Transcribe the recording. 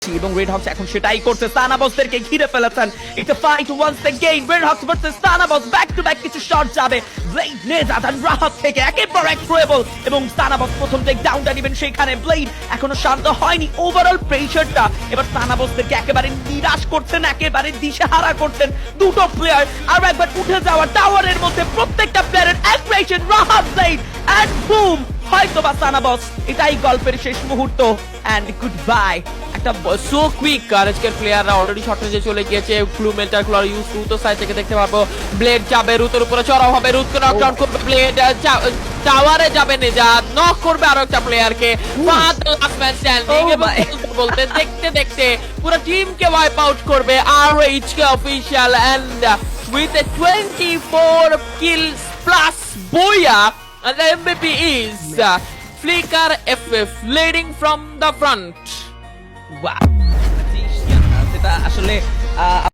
দেখেছি এবং red Hawks এখন সেটাই করছে। সানাবসদেরকে ঘিরে ফেলেছেন। It's a fight once again, red hawks versus সানাবস, ব্যাক টু ব্যাক কিছু শট যাবে ব্লেড নেজাত আর রাহাত থেকে, একের পর এক থ্রোয়েবল এবং সানাবস প্রথম টেক ডাউনটা নেবেন সেখানে। ব্লেড এখনো শান্ত হয়নি, ওভারঅল প্রেসারটা এবার সানাবসদেরকে একেবারে নিরাশ করছেন, একেবারে দিশেহারা করছেন দুটো প্লেয়ার। আর একবার উঠে যাওয়া টাওয়ারের মধ্যে প্রত্যেকটা প্লেয়ারের অ্যাগ্রেশন, রাহাত, ব্লেড এন্ড বুম, হয়তো বা সানাবস এটাই গল্পের শেষ মুহূর্ত এন্ড গুড বাই। একটা সো কুইক আজকের প্লেয়াররা অলরেডি শর্টেজে চলে গিয়েছে। ব্লু মেন্টাল ক্লর ইউজ রুতো সাইড থেকে দেখতে পারবো। ব্লেড যাবে রুতের উপরে, চড়াও হবে, রুতকে নকডাউন করবে ব্লেড, টাওয়ারে যাবে নেজাত, নক করবে আরো একটা প্লেয়ারকে। লাস্ট ম্যান স্ট্যান্ডিং এবং বলতে দেখতে দেখতে পুরো টিমকে ওয়াইপ আউট করবে RHK official end with a 24 kills plus Boya, and the MVP is Flicker FF leading from the front. Wow, সেটা আসলে